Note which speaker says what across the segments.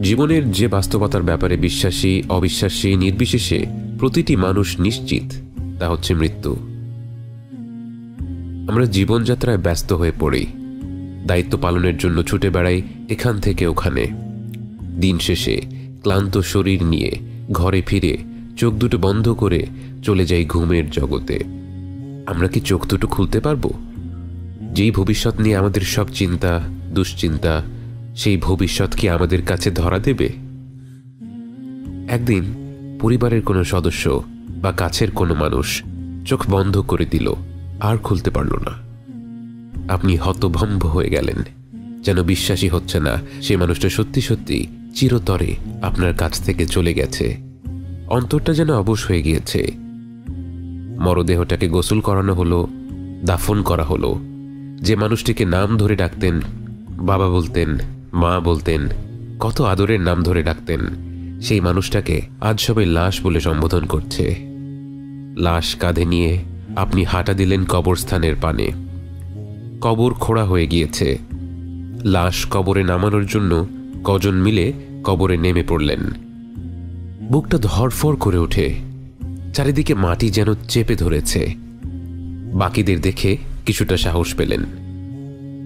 Speaker 1: জীবনের যে বাস্তবতার ব্যাপারে বিশ্বাসী অবিশ্বাসী নির্বিশেষে প্রতিটি মানুষ নিশ্চিত, তা হচ্ছে মৃত্যু। আমরা জীবনযাত্রায় ব্যস্ত হয়ে পড়ি, দায়িত্ব পালনের জন্য ছুটে বেড়াই এখান থেকে ওখানে। দিন শেষে ক্লান্ত শরীর নিয়ে ঘরে ফিরে চোখ দুটো বন্ধ করে চলে যাই ঘুমের জগতে। আমরা কি চোখ দুটো খুলতে পারবো? যেই ভবিষ্যৎ নিয়ে আমাদের সব চিন্তা দুশ্চিন্তা, সেই ভবিষ্যৎ কি আমাদের কাছে ধরা দেবে? একদিন পরিবারের কোনো সদস্য বা কাছের কোনো মানুষ চোখ বন্ধ করে দিল, আর খুলতে পারল না। আপনি হতভম্ব হয়ে গেলেন, যেন বিশ্বাসই হচ্ছে না সে মানুষটা সত্যি সত্যি চিরতরে আপনার কাছ থেকে চলে গেছে। অন্তরটা যেন অবশ হয়ে গিয়েছে। মরদেহটাকে গোসল করানো হলো, দাফন করা হলো। যে মানুষটিকে নাম ধরে ডাকতেন, বাবা বলতেন, মা বলতেন, কত আদরের নাম ধরে ডাকতেন, সেই মানুষটাকে আজ সবাই লাশ বলে সম্বোধন করছে। লাশ কাঁধে নিয়ে আপনি হাঁটা দিলেন কবরস্থানের পানে। কবর খোঁড়া হয়ে গিয়েছে। লাশ কবরে নামানোর জন্য কজন মিলে কবরে নেমে পড়লেন। বুকটা ধড়ফড় করে ওঠে, চারিদিকে মাটি যেন চেপে ধরেছে। বাকিদের দেখে কিছুটা সাহস পেলেন,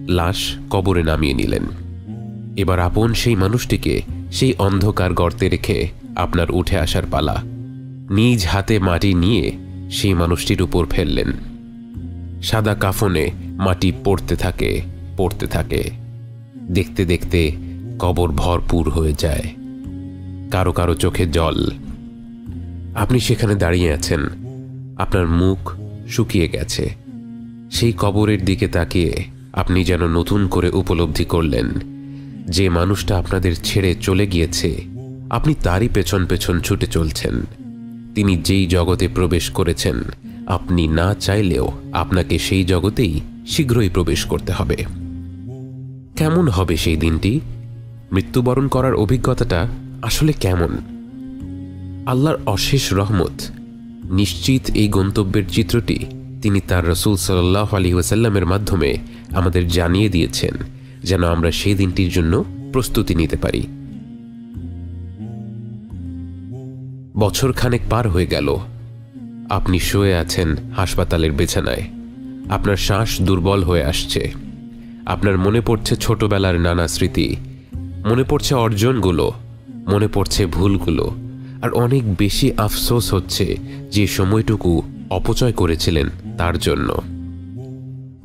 Speaker 1: লাশ কবরে নামিয়ে নিলেন। এবার আপন সেই মানুষটিকে সেই অন্ধকার গর্তে রেখে আপনার উঠে আসার পালা। নিজ হাতে মাটি নিয়ে সেই মানুষটির উপর ফেললেন। সাদা কাফনে মাটি পড়তে থাকে পড়তে থাকে। দেখতে দেখতে কবর ভরপুর হয়ে যায়। কারো কারো চোখে জল। আপনি সেখানে দাঁড়িয়ে আছেন, আপনার মুখ শুকিয়ে গেছে। সেই কবরের দিকে তাকিয়ে আপনি যেন নতুন করে উপলব্ধি করলেন, যে মানুষটা আপনাদের ছেড়ে চলে গিয়েছে আপনি তারই পেছন পেছন ছুটে চলছেন। তিনি যেই জগতে প্রবেশ করেছেন, আপনি না চাইলেও আপনাকে সেই জগতেই শীঘ্রই প্রবেশ করতে হবে। কেমন হবে সেই দিনটি? মৃত্যুবরণ করার অভিজ্ঞতাটা আসলে কেমন? আল্লাহর অশেষ রহমত, নিশ্চিত এই গন্তব্যের চিত্রটি তিনি তার রাসূল সাল্লাল্লাহু আলাইহি ওয়াসাল্লামের মাধ্যমে আমাদের জানিয়ে দিয়েছেন, যেন আমরা সেই দিনটির জন্য প্রস্তুতি নিতে পারি। বছর খানেক পার হয়ে গেল। আপনি শুয়ে আছেন হাসপাতালের বিছানায়। আপনার শ্বাস দুর্বল হয়ে আসছে। আপনার মনে পড়ছে ছোটবেলার নানা স্মৃতি, মনে পড়ছে অর্জনগুলো, মনে পড়ছে ভুলগুলো, আর অনেক বেশি আফসোস হচ্ছে যে সময়টুকু অপচয় করেছিলেন তার জন্য।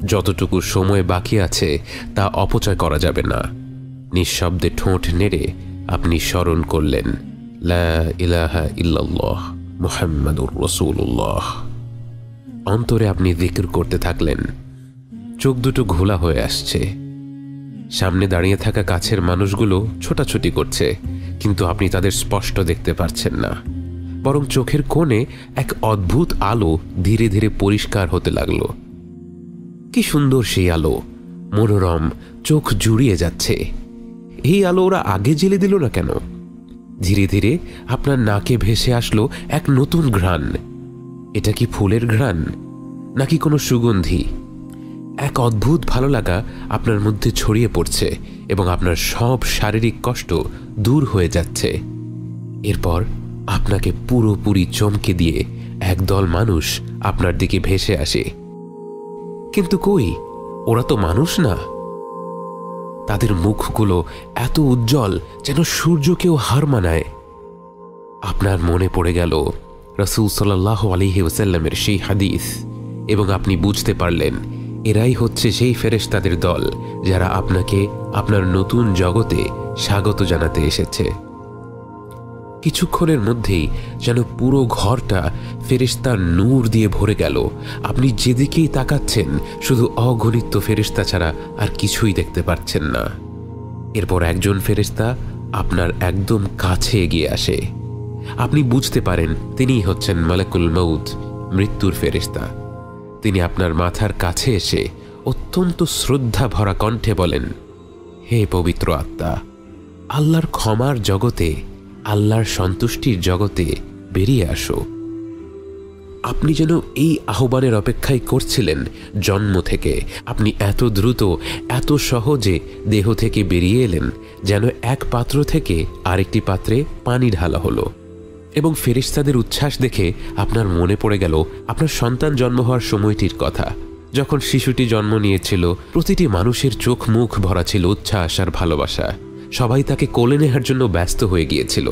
Speaker 1: যতটুকু সময় বাকি আছে তা অপচয় করা যাবে না। নিঃশব্দে ঠোঁট নেড়ে আপনি স্মরণ করলেন, লা ইলাহা ইল্লাল্লাহ মুহাম্মাদুর রাসূলুল্লাহ। অন্তরে আপনি জিকির করতে থাকলেন। চোখ দুটো ঘোলা হয়ে আসছে। সামনে দাঁড়িয়ে থাকা কাছের মানুষগুলো ছোটাছুটি করছে, কিন্তু আপনি তাদের স্পষ্ট দেখতে পারছেন না। বরং চোখের কোণে এক অদ্ভুত আলো ধীরে ধীরে পরিষ্কার হতে লাগলো। কি সুন্দর সেই আলো, মনোরম, চোখ জুড়িয়ে যাচ্ছে। এই আলো ওরা আগে জ্বেলে দিল না কেন? ধীরে ধীরে আপনার নাকে ভেসে আসলো এক নতুন ঘ্রাণ। এটা কি ফুলের ঘ্রাণ নাকি কোনো সুগন্ধি? এক অদ্ভুত ভালো লাগা আপনার মধ্যে ছড়িয়ে পড়ছে এবং আপনার সব শারীরিক কষ্ট দূর হয়ে যাচ্ছে। এরপর আপনাকে পুরোপুরি চমকে দিয়ে একদল মানুষ আপনার দিকে ভেসে আসে। কিন্তু কই, ওরা তো মানুষ না। তাদের মুখগুলো এত উজ্জ্বল যেন সূর্যকেও হার মানায়। আপনার মনে পড়ে গেল রাসূল সাল্লাল্লাহু আলাইহি ওয়াসাল্লামের সেই হাদিস, এবং আপনি বুঝতে পারলেন এরাই হচ্ছে সেই ফেরেশতাদের দল যারা আপনাকে আপনার নতুন জগতে স্বাগত জানাতে এসেছে। কিছুক্ষণের মধ্যেই যেন পুরো ঘরটা ফেরেশতার নূর দিয়ে ভরে গেল। আপনি যেদিকেই তাকাচ্ছেন শুধু অগণিত ফেরেশতা ছাড়া আর কিছুই দেখতে পাচ্ছেন না। এরপর একজন ফেরেশতা আপনার একদম কাছে এগিয়ে আসে। আপনি বুঝতে পারেন তিনিই হচ্ছেন মালাকুল মউত, মৃত্যুর ফেরেশতা। তিনি আপনার মাথার কাছে এসে অত্যন্ত শ্রদ্ধা ভরা কণ্ঠে বলেন, হে পবিত্র আত্মা, আল্লাহর ক্ষমার জগতে, আল্লাহর সন্তুষ্টির জগতে বেরিয়ে আসো। আপনি যেন এই আহ্বানের অপেক্ষাই করছিলেন জন্ম থেকে। আপনি এত দ্রুত, এত সহজে দেহ থেকে বেরিয়ে এলেন যেন এক পাত্র থেকে আরেকটি পাত্রে পানি ঢালা হলো। এবং ফেরেশতাদের উচ্ছ্বাস দেখে আপনার মনে পড়ে গেল আপনার সন্তান জন্ম হওয়ার সময়টির কথা। যখন শিশুটি জন্ম নিয়েছিল, প্রতিটি মানুষের চোখ মুখ ভরা ছিল উচ্ছ্বাস আর ভালোবাসা। সবাই তাকে কোলে নেওয়ার জন্য ব্যস্ত হয়ে গিয়েছিল।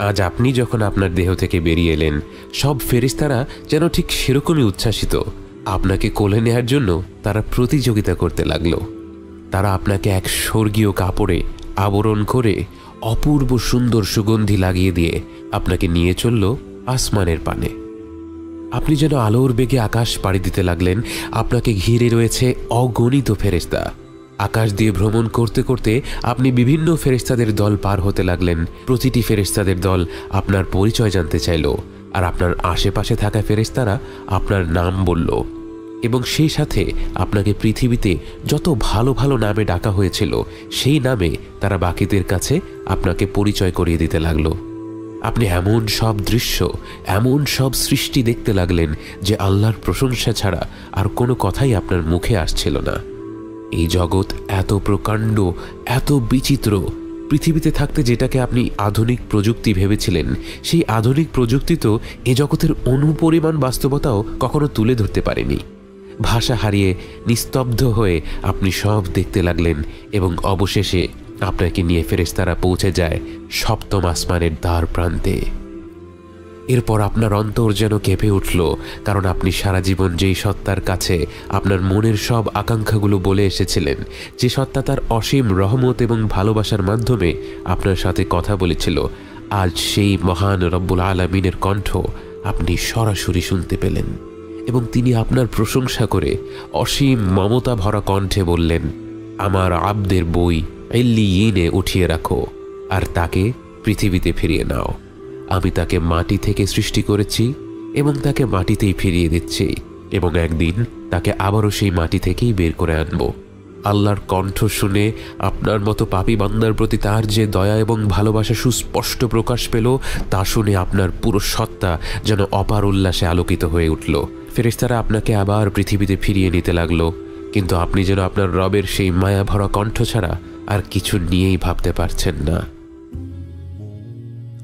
Speaker 1: আজ আপনি যখন আপনার দেহ থেকে বেরিয়ে এলেন, সব ফেরেশতারা যেন ঠিক সেরকমই উচ্ছ্বাসিত। আপনাকে কোলে নেওয়ার জন্য তারা প্রতিযোগিতা করতে লাগলো। তারা আপনাকে এক স্বর্গীয় কাপড়ে আবরণ করে অপূর্ব সুন্দর সুগন্ধি লাগিয়ে দিয়ে আপনাকে নিয়ে চলল আসমানের পানে। আপনি যেন আলোর বেগে আকাশ পাড়ি দিতে লাগলেন। আপনাকে ঘিরে রয়েছে অগণিত ফেরেশতা। আকাশ দিয়ে ভ্রমণ করতে করতে আপনি বিভিন্ন ফেরেশতাদের দল পার হতে লাগলেন। প্রতিটি ফেরেশতাদের দল আপনার পরিচয় জানতে চাইল, আর আপনার আশেপাশে থাকা ফেরেশতারা আপনার নাম বলল, এবং সেই সাথে আপনাকে পৃথিবীতে যত ভালো ভালো নামে ডাকা হয়েছিল সেই নামে তারা বাকিদের কাছে আপনাকে পরিচয় করিয়ে দিতে লাগলো। আপনি এমন সব দৃশ্য, এমন সব সৃষ্টি দেখতে লাগলেন যে আল্লাহর প্রশংসা ছাড়া আর কোনো কথাই আপনার মুখে আসছিল না। এই জগৎ এত প্রকাণ্ড, এত বিচিত্র। পৃথিবীতে থাকতে যেটাকে আপনি আধুনিক প্রযুক্তি ভেবেছিলেন, সেই আধুনিক প্রযুক্তি তো এ জগতের অনুপরিমাণ বাস্তবতাও কখনো তুলে ধরতে পারেনি। ভাষা হারিয়ে নিস্তব্ধ হয়ে আপনি সব দেখতে লাগলেন, এবং অবশেষে আপনাকে নিয়ে ফেরেশতারা পৌঁছে যায় সপ্তম আসমানের দ্বার প্রান্তে। এরপর আপনার অন্তর যেন কেঁপে উঠল, কারণ আপনি সারা জীবন যেই সত্তার কাছে আপনার মনের সব আকাঙ্ক্ষাগুলো বলে এসেছিলেন, যে সত্তা তার অসীম রহমত এবং ভালোবাসার মাধ্যমে আপনার সাথে কথা বলেছিল, আজ সেই মহান রব্বুল আলামিনের কণ্ঠ আপনি সরাসরি শুনতে পেলেন। এবং তিনি আপনার প্রশংসা করে অসীম মমতা ভরা কণ্ঠে বললেন, আমার আব্দের বই ইল্লিয়িনে উঠিয়ে রাখো আর তাকে পৃথিবীতে ফিরিয়ে নাও। আমি তাকে মাটি থেকে সৃষ্টি করেছি এবং তাকে মাটিতেই ফিরিয়ে দিচ্ছি, এবং একদিন তাকে আবারও সেই মাটি থেকেই বের করে আনব। আল্লাহর কণ্ঠ শুনে আপনার মতো পাপী বান্দার প্রতি তার যে দয়া এবং ভালোবাসা সুস্পষ্ট প্রকাশ পেল, তা শুনে আপনার পুরো সত্তা যেন অপার উল্লাসে আলোকিত হয়ে উঠল। ফেরেশতারা আপনাকে আবার পৃথিবীতে ফিরিয়ে নিতে লাগলো, কিন্তু আপনি যেন আপনার রবের সেই মায়া ভরা কণ্ঠ ছাড়া আর কিছু নিয়েই ভাবতে পারছেন না।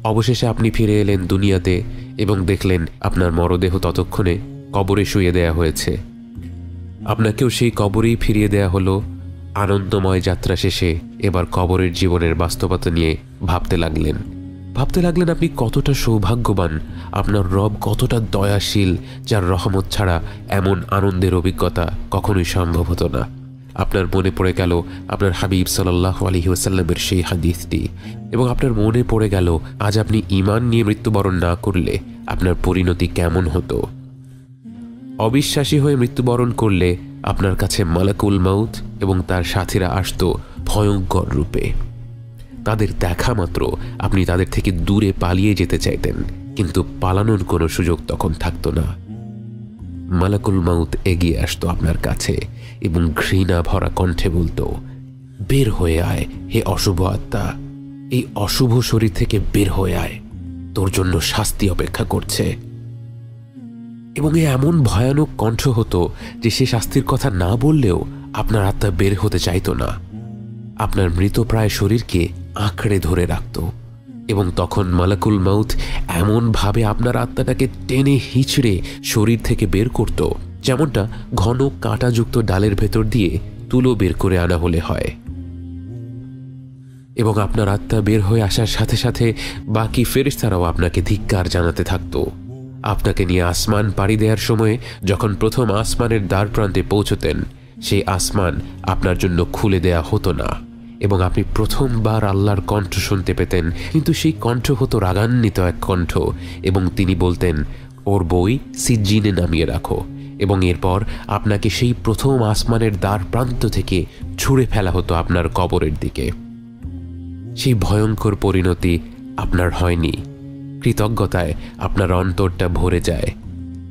Speaker 1: অবশেষে আপনি ফিরে এলেন দুনিয়াতে এবং দেখলেন আপনার মরদেহ ততক্ষণে কবরে শুয়ে দেয়া হয়েছে। আপনাকেও সেই কবরেই ফিরিয়ে দেয়া হলো। আনন্দময় যাত্রা শেষে এবার কবরের জীবনের বাস্তবতা নিয়ে ভাবতে লাগলেন আপনি কতটা সৌভাগ্যবান, আপনার রব কতটা দয়াশীল, যার রহমত ছাড়া এমন আনন্দের অভিজ্ঞতা কখনোই সম্ভব হতো না। আপনার মনে পড়ে গেল আপনার হাবিব সাল্লাল্লাহু আলাইহি ওয়াসাল্লামের সেই হাদিসটি, এবং আপনার মনে পড়ে গেল আজ আপনি ঈমান নিয়ে মৃত্যুবরণ না করলে আপনার পরিণতি কেমন হতো। অবিশ্বাসী হয়ে মৃত্যুবরণ করলে আপনার কাছে মালাকুল মাউত এবং তার সাথীরা আসত ভয়ঙ্কর রূপে। তাদের দেখা মাত্র আপনি তাদের থেকে দূরে পালিয়ে যেতে চাইতেন, কিন্তু পালানোর কোনো সুযোগ তখন থাকতো না। মালাকুল মাউত এগিয়ে আসতো আপনার কাছে এবং ঘৃণা ভরা কণ্ঠে বলতো, বের হয়ে আয় হে অশুভ আত্মা, এই অশুভ শরীর থেকে বের হয়ে আয়, তোর জন্য শাস্তি অপেক্ষা করছে। এবং এমন ভয়ানক কণ্ঠ হতো যে সে শাস্তির কথা না বললেও আপনার আত্মা বের হতে চাইতো না। আপনার মৃতপ্রায় শরীরকে আঁকড়ে ধরে রাখত, এবং তখন মালাকুল মাউত এমনভাবে আপনার আত্মাটাকে টেনে হিঁচড়ে শরীর থেকে বের করত, যেমনটা ঘন কাঁটাযুক্ত ডালের ভেতর দিয়ে তুলো বের করে আনা হলে হয়। এবং আপনার আত্মা বের হয়ে আসার সাথে সাথে বাকি ফেরেশতারাও আপনাকে ধিক্কার জানাতে থাকত। আপনাকে নিয়ে আসমান পাড়ি দেওয়ার সময় যখন প্রথম আসমানের দ্বার প্রান্তে পৌঁছতেন, সেই আসমান আপনার জন্য খুলে দেয়া হতো না, এবং আপনি প্রথমবার আল্লাহর কণ্ঠ শুনতে পেতেন, কিন্তু সেই কণ্ঠ হতো রাগান্বিত এক কণ্ঠ, এবং তিনি বলতেন, ওর বই সিজ্জিনে নামিয়ে রাখো। এবং এরপর আপনাকে সেই প্রথম আসমানের দ্বার প্রান্ত থেকে ছুঁড়ে ফেলা হতো আপনার কবরের দিকে। সেই ভয়ঙ্কর পরিণতি আপনার হয়নি। কৃতজ্ঞতায় আপনার অন্তরটা ভরে যায়।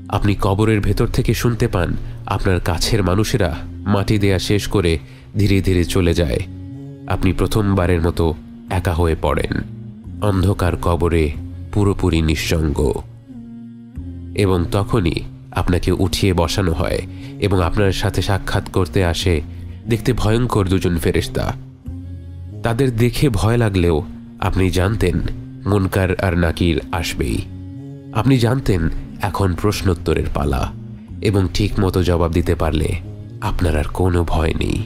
Speaker 1: আপনি কবরের ভেতর থেকে শুনতে পান আপনার কাছের মানুষেরা মাটি দেয়া শেষ করে ধীরে ধীরে চলে যায়। আপনি প্রথমবারের মতো একা হয়ে পড়েন, অন্ধকার কবরে পুরোপুরি নিঃসঙ্গ। এবং তখনই আপনাকে উঠিয়ে বসানো হয় এবং আপনার সাথে সাক্ষাৎ করতে আসে দেখতে ভয়ঙ্কর দুজন ফেরেশতা। তাদের দেখে ভয় লাগলেও আপনি জানতেন মুনকার আর নাকির আসবেই। আপনি জানতেন এখন প্রশ্নোত্তরের পালা, এবং ঠিক মতো জবাব দিতে পারলে আপনার আর কোনো ভয় নেই।